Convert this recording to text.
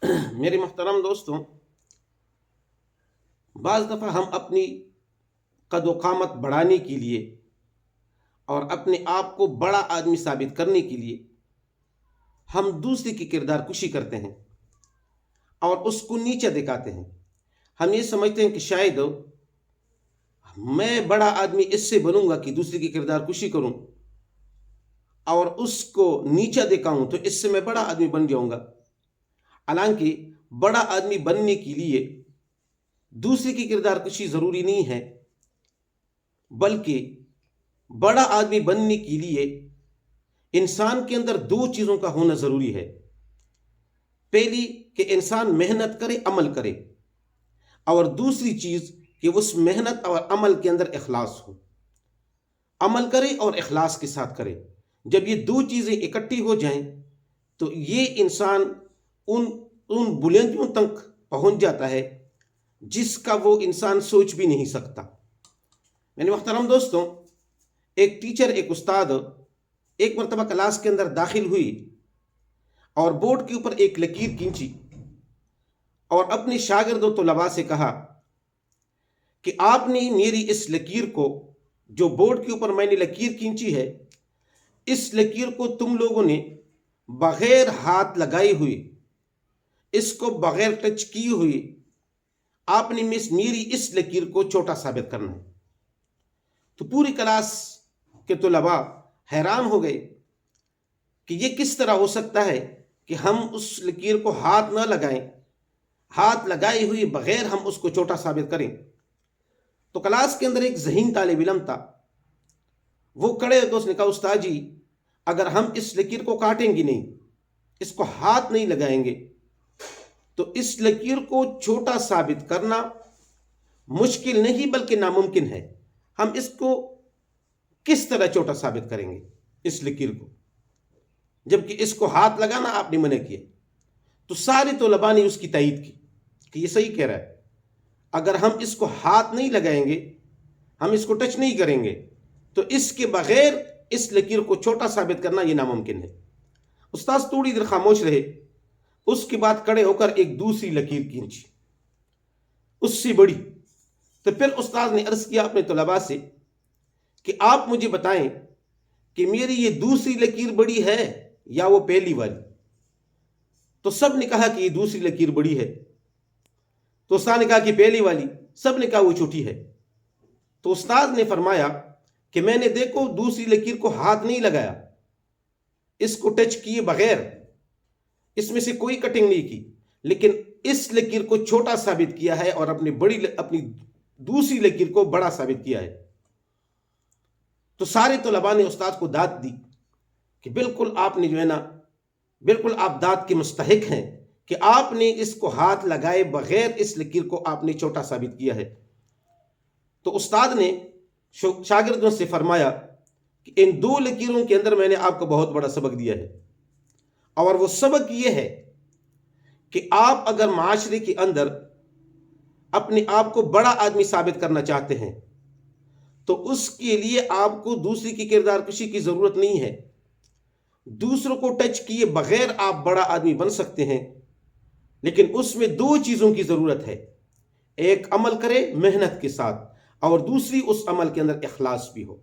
मेरे मोहतरम दोस्तों, बाज़ दफ़ा हम अपनी कद-ओ-क़ामत बढ़ाने के लिए और अपने आप को बड़ा आदमी साबित करने के लिए हम दूसरे की किरदार कुशी करते हैं और उसको नीचा दिखाते हैं। हम ये समझते हैं कि शायद मैं बड़ा आदमी इससे बनूंगा कि दूसरे की किरदार कुशी करूं और उसको नीचा दिखाऊं तो इससे मैं बड़ा आदमी बन जाऊंगा। हालांकि बड़ा आदमी बनने के लिए दूसरे की किरदार कुशी ज़रूरी नहीं है, बल्कि बड़ा आदमी बनने के लिए इंसान के अंदर दो चीज़ों का होना ज़रूरी है। पहली कि इंसान मेहनत करे, अमल करे, और दूसरी चीज़ कि उस मेहनत और अमल के अंदर इखलास हो। अमल करे और इखलास के साथ करे। जब ये दो चीज़ें इकट्ठी हो जाएं तो ये इंसान उन उन बुलंदियों तक पहुंच जाता है जिसका वो इंसान सोच भी नहीं सकता। मेरे मोहतरम दोस्तों, एक टीचर, एक उस्ताद एक मरतबा क्लास के अंदर दाखिल हुई और बोर्ड के ऊपर एक लकीर खींची और अपने शागिर्दों तलबा से कहा कि आपने मेरी इस लकीर को, जो बोर्ड के ऊपर मैंने लकीर खींची है, इस लकीर को तुम लोगों ने बगैर हाथ लगाए हुए, इसको बगैर टच किए हुए आपने मेरी इस लकीर को छोटा साबित करना है। तो पूरी क्लास के तलबा हैरान हो गए कि ये किस तरह हो सकता है कि हम उस लकीर को हाथ न लगाएं, हाथ लगाए हुए बगैर हम उसको छोटा साबित करें। तो क्लास के अंदर एक ज़हीन तालिब इल्म था। वो खड़े तो उसने कहा, उस्ताद जी, अगर हम इस लकीर को काटेंगे नहीं, इसको हाथ नहीं लगाएंगे, तो इस लकीर को छोटा साबित करना मुश्किल नहीं बल्कि नामुमकिन है। हम इसको किस तरह छोटा साबित करेंगे इस लकीर को, जबकि इसको हाथ लगाना आपने मना किया। तो सारे तलबा ने उसकी तायीद की कि ये सही कह रहा है। अगर हम इसको हाथ नहीं लगाएंगे, हम इसको टच नहीं करेंगे, तो इसके बगैर इस लकीर को छोटा साबित करना ये नामुमकिन है। उस्ताद थोड़ी देर खामोश रहे, उसके बाद खड़े होकर एक दूसरी लकीर खींची, उससे बड़ी। तो फिर उस्ताद ने अर्ज किया अपने तलबा से कि आप मुझे बताएं कि मेरी ये दूसरी लकीर बड़ी है या वो पहली वाली। तो सब ने कहा कि ये दूसरी लकीर बड़ी है। तो उस्ताद ने कहा कि पहली वाली। सब ने कहा वो छोटी है। तो उस्ताद ने फरमाया कि मैंने देखो दूसरी लकीर को हाथ नहीं लगाया, इसको टच किए बगैर, इसमें से कोई कटिंग नहीं की, लेकिन इस लकीर को छोटा साबित किया है और अपनी दूसरी लकीर को बड़ा साबित किया है। तो सारे तलबा ने उस्ताद को दाद दी कि बिल्कुल आपने जो है ना, बिल्कुल आप दाद के मुस्तहिक हैं कि आपने इसको हाथ लगाए बगैर इस लकीर को आपने छोटा साबित किया है। तो उस्ताद ने शागिर्दों से फरमाया कि इन दो लकीरों के अंदर मैंने आपको बहुत बड़ा सबक दिया है, और वो सबक ये है कि आप अगर माशरे के अंदर अपने आप को बड़ा आदमी साबित करना चाहते हैं तो उसके लिए आपको दूसरी की किरदार कुशी की जरूरत नहीं है। दूसरों को टच किए बगैर आप बड़ा आदमी बन सकते हैं, लेकिन उसमें दो चीजों की जरूरत है। एक, अमल करे मेहनत के साथ, और दूसरी, उस अमल के अंदर इखलास भी हो।